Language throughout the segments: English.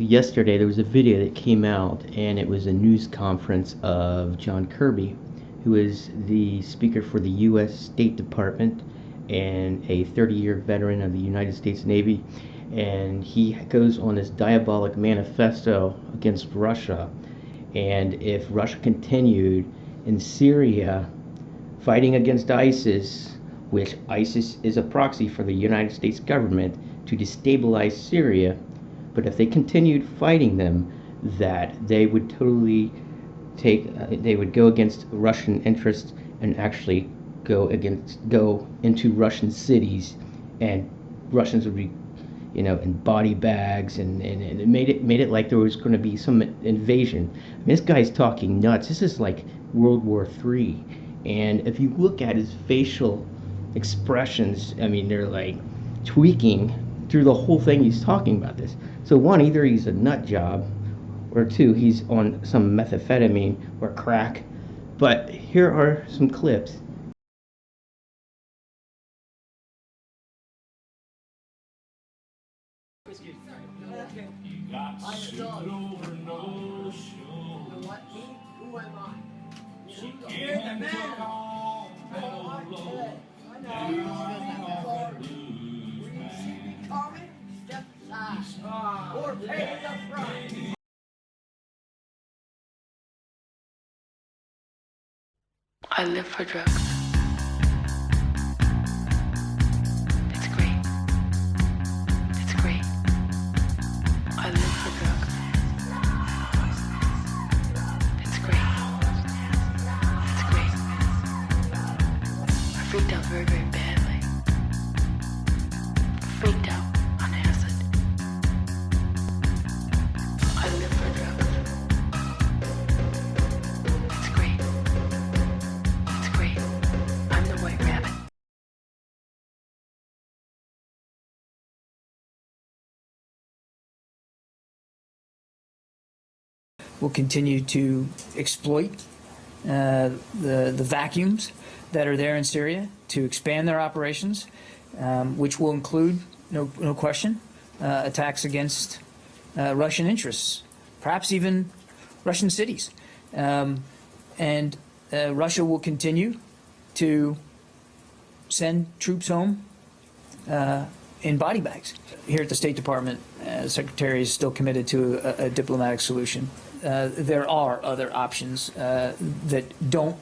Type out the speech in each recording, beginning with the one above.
Yesterday, there was a video that came out, and it was a news conference of John Kirby, who is the speaker for the U.S. State Department and a 30-year veteran of the United States Navy. And he goes on this diabolic manifesto against Russia. And if Russia continued in Syria fighting against ISIS, which ISIS is a proxy for the United States government to destabilize Syria, but if they continued fighting them, that they would totally they would go against Russian interests and actually go into Russian cities, and Russians would be, in body bags, and it made it like there was going to be some invasion. I mean, this guy's talking nuts. This is like World War III, and if you look at his facial expressions, I mean, they're like tweaking through the whole thing. He's talking about this. So one, either he's a nut job, or two, he's on some methamphetamine or crack. But here are some clips. I live for drugs. It's great. It's great. I live for drugs. It's great. It's great. I freaked out very, very badly. Freaked out on acid. I live for drugs. It's great. It's great. I'm the white rabbit. Will continue to exploit the vacuums that are there in Syria to expand their operations, which will include, no question, attacks against Russian interests, perhaps even Russian cities. And Russia will continue to send troops home in body bags. Here at the State Department, the Secretary is still committed to a diplomatic solution. There are other options that don't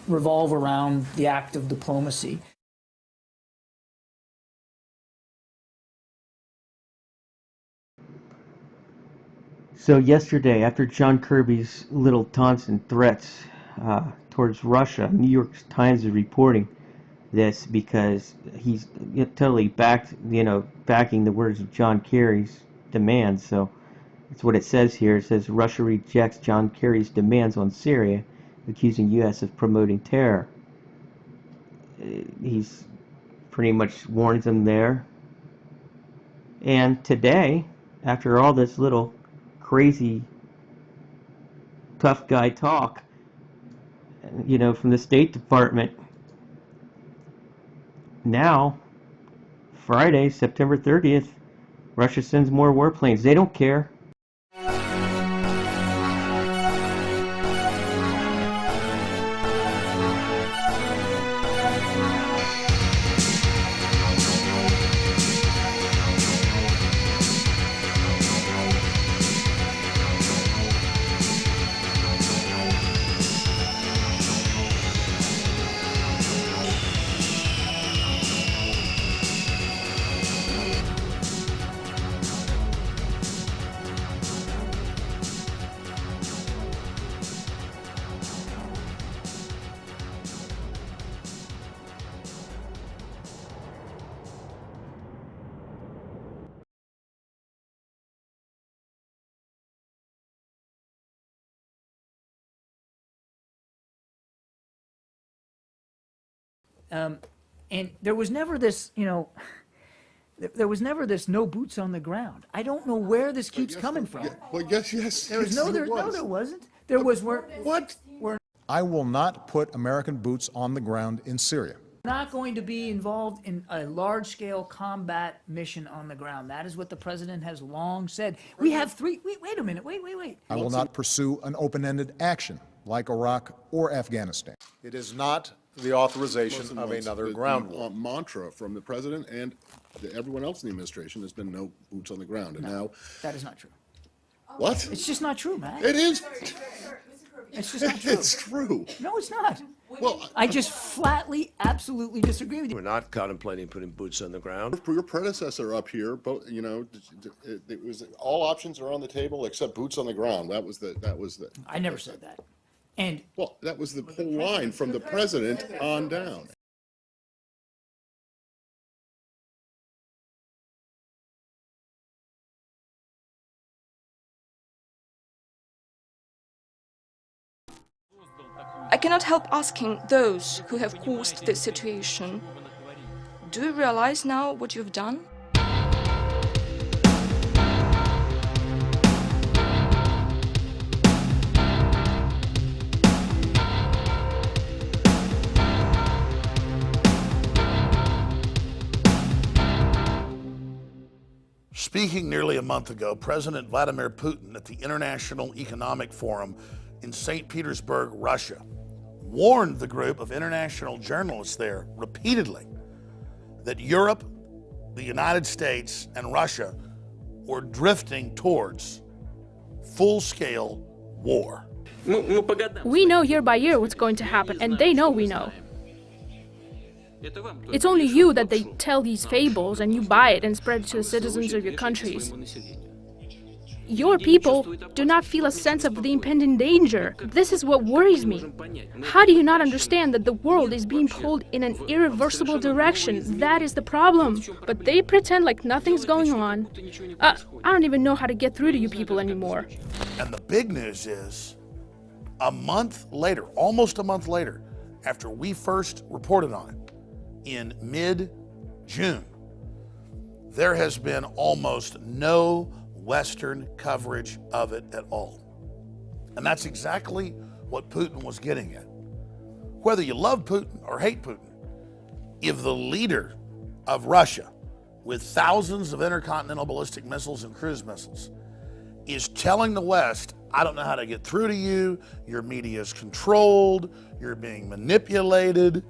revolve around the act of diplomacy. So yesterday, after John Kirby's little taunts and threats towards Russia, New York Times is reporting this because he's totally backing the words of John Kerry's demands. So that's what it says here. It says Russia rejects John Kerry's demands on Syria, accusing U.S. of promoting terror. He's pretty much warns them there. And today, after all this little crazy tough guy talk, from the State Department, now, Friday, September 30th, Russia sends more warplanes. They don't care. And there was never this, there was never this no boots on the ground. I don't know where this keeps coming from. Well, yes. There was no, there wasn't. There was What? I will not put American boots on the ground in Syria. Not going to be involved in a large-scale combat mission on the ground. That is what the president has long said. We have three. Wait a minute. Wait. I will not pursue an open-ended action like Iraq or Afghanistan. It is not the authorization of another ground war. The mantra from the president and everyone else in the administration has been no boots on the ground. And now, That is not true. what? It's just not true, man. It is. It's just not true. It's true. No, it's not. Well, I just flatly, absolutely disagree with you. We're not contemplating putting boots on the ground. for your predecessor up here, but it was all options are on the table except boots on the ground. That was the. I never said that. And Well, that was the whole line from the president on down. I cannot help asking those who have caused this situation, do you realize now what you've done? Speaking nearly a month ago, President Vladimir Putin at the International Economic Forum in St. Petersburg, Russia, warned the group of international journalists there repeatedly that Europe, the United States, and Russia were drifting towards full-scale war. We know year by year what's going to happen, and they know we know. It's only you that they tell these fables and you buy it and spread it to the citizens of your countries. Your people do not feel a sense of the impending danger. This is what worries me. How do you not understand that the world is being pulled in an irreversible direction? That is the problem. But they pretend like nothing's going on. I don't even know how to get through to you people anymore. And the big news is, a month later, almost a month later, after we first reported on it, in mid-June, there has been almost no Western coverage of it at all. And that's exactly what Putin was getting at. Whether you love Putin or hate Putin, if the leader of Russia, with thousands of intercontinental ballistic missiles and cruise missiles, is telling the West, I don't know how to get through to you, your media is controlled, you're being manipulated,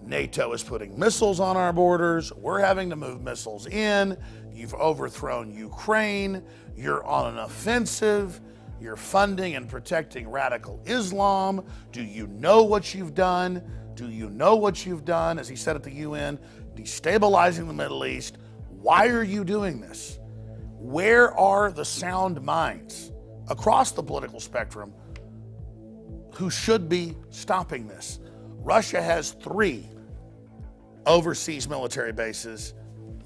NATO is putting missiles on our borders, we're having to move missiles in, you've overthrown Ukraine, you're on an offensive, you're funding and protecting radical Islam. Do you know what you've done? Do you know what you've done? As he said at the UN, destabilizing the Middle East. Why are you doing this? Where are the sound minds across the political spectrum who should be stopping this? Russia has 3 overseas military bases.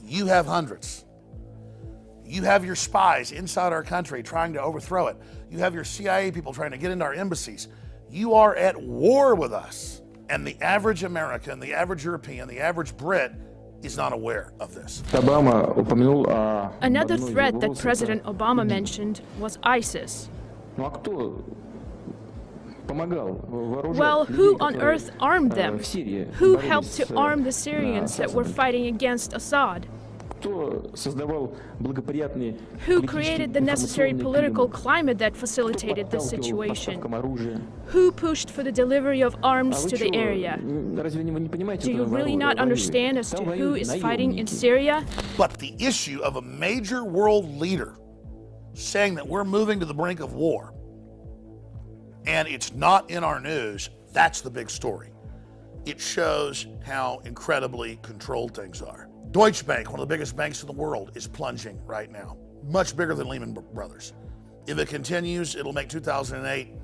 You have hundreds. You have your spies inside our country trying to overthrow it. You have your CIA people trying to get into our embassies. You are at war with us. And the average American, the average European, the average Brit is not aware of this. Another threat that President Obama mentioned was ISIS. Well, who on earth armed them? Who helped to arm the Syrians that were fighting against Assad? Who created the necessary political climate that facilitated this situation? Who pushed for the delivery of arms to the area? Do you really not understand as to who is fighting in Syria? But the issue of a major world leader saying that we're moving to the brink of war, and it's not in our news, that's the big story. It shows how incredibly controlled things are. Deutsche Bank, one of the biggest banks in the world, is plunging right now. Much bigger than Lehman Brothers. If it continues, it'll make 2008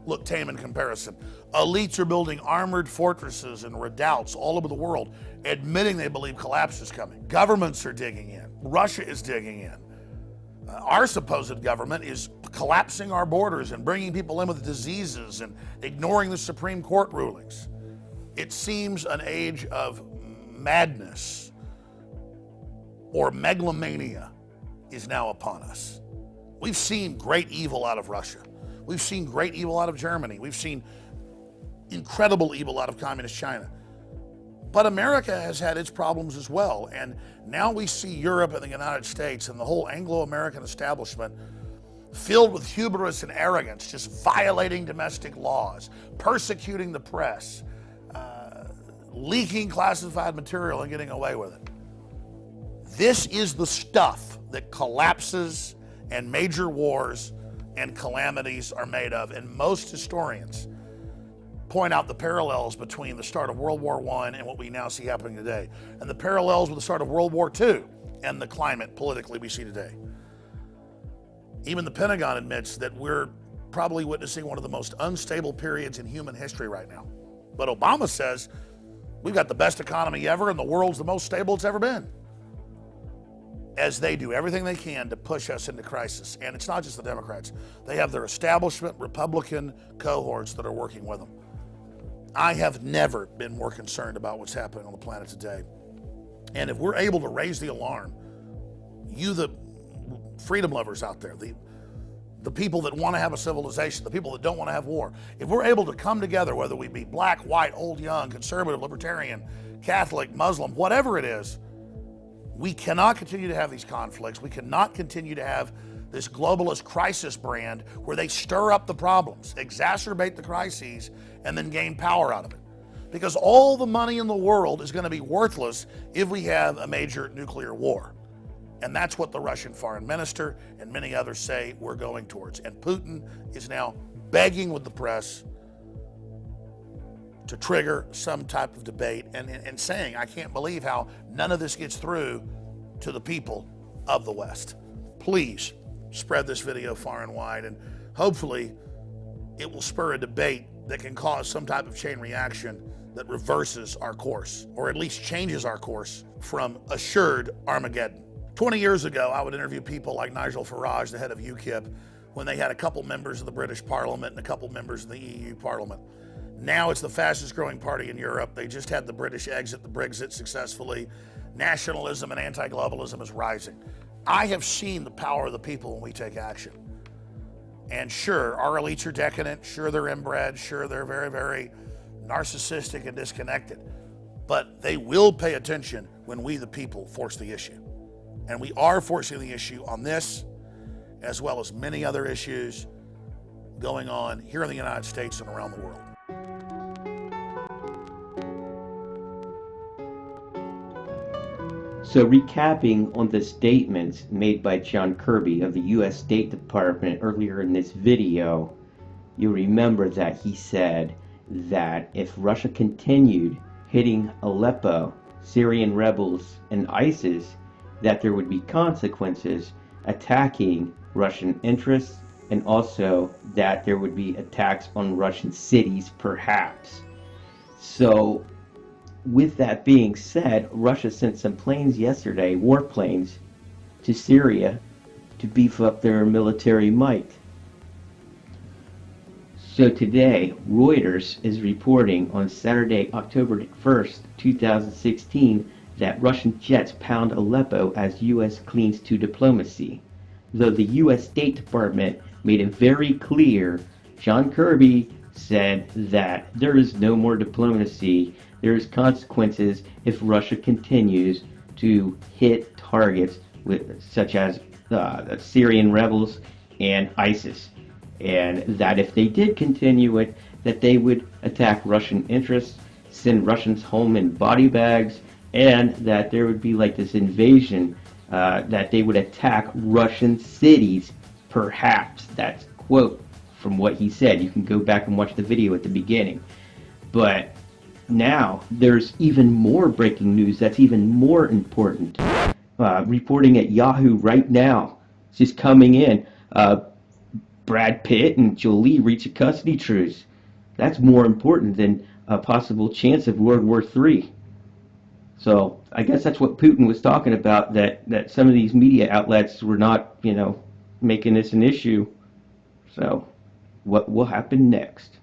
look tame in comparison. Elites are building armored fortresses and redoubts all over the world, admitting they believe collapse is coming. Governments are digging in. Russia is digging in. Our supposed government is collapsing our borders and bringing people in with diseases and ignoring the Supreme Court rulings. It seems an age of madness or megalomania is now upon us. We've seen great evil out of Russia. We've seen great evil out of Germany. We've seen incredible evil out of communist China. But America has had its problems as well. And now we see Europe and the United States and the whole Anglo-American establishment filled with hubris and arrogance, just violating domestic laws, persecuting the press, leaking classified material and getting away with it. This is the stuff that collapses and major wars and calamities are made of. And most historians point out the parallels between the start of World War I and what we now see happening today, and the parallels with the start of World War II and the climate politically we see today. Even the Pentagon admits that we're probably witnessing one of the most unstable periods in human history right now. But Obama says we've got the best economy ever and the world's the most stable it's ever been. As they do everything they can to push us into crisis. And it's not just the Democrats. They have their establishment Republican cohorts that are working with them. I have never been more concerned about what's happening on the planet today. And if we're able to raise the alarm, you, the freedom lovers out there, the people that want to have a civilization, the people that don't want to have war, if we're able to come together, whether we be black, white, old, young, conservative, libertarian, Catholic, Muslim, whatever it is, we cannot continue to have these conflicts. We cannot continue to have this globalist crisis brand where they stir up the problems, exacerbate the crises, and then gain power out of it. Because all the money in the world is going to be worthless if we have a major nuclear war. And that's what the Russian foreign minister and many others say we're going towards. And Putin is now begging with the press to trigger some type of debate and saying, I can't believe how none of this gets through to the people of the West. Please spread this video far and wide, and hopefully it will spur a debate that can cause some type of chain reaction that reverses our course, or at least changes our course from assured Armageddon. 20 years ago, I would interview people like Nigel Farage, the head of UKIP, when they had a couple members of the British Parliament and a couple members of the EU Parliament. Now it's the fastest growing party in Europe. They just had the British exit the Brexit successfully. Nationalism and anti-globalism is rising. I have seen the power of the people when we take action. And sure, our elites are decadent. Sure, they're inbred. Sure, they're very, very narcissistic and disconnected. But they will pay attention when we, the people, force the issue. And we are forcing the issue on this, as well as many other issues going on here in the United States and around the world. So recapping on the statements made by John Kirby of the U.S. State Department earlier in this video, you'll remember that he said that if Russia continued hitting Aleppo, Syrian rebels, and ISIS, that there would be consequences attacking Russian interests, and also that there would be attacks on Russian cities, perhaps. So, with that being said, Russia sent some planes yesterday, warplanes, to Syria to beef up their military might. So today, Reuters is reporting on Saturday, October 1st, 2016, that Russian jets pound Aleppo as U.S. clings to diplomacy. Though the U.S. State Department made it very clear, John Kirby said that there is no more diplomacy. There is consequences if Russia continues to hit targets such as the Syrian rebels and ISIS. And that if they did continue it, that they would attack Russian interests, send Russians home in body bags, and that there would be like this invasion, that they would attack Russian cities, perhaps. That's a quote from what he said. You can go back and watch the video at the beginning. But now there's even more breaking news that's even more important. Reporting at Yahoo right now, it's just coming in. Brad Pitt and Jolie reach a custody truce. That's more important than a possible chance of World War III. So I guess that's what Putin was talking about, that some of these media outlets were not, making this an issue. So what will happen next?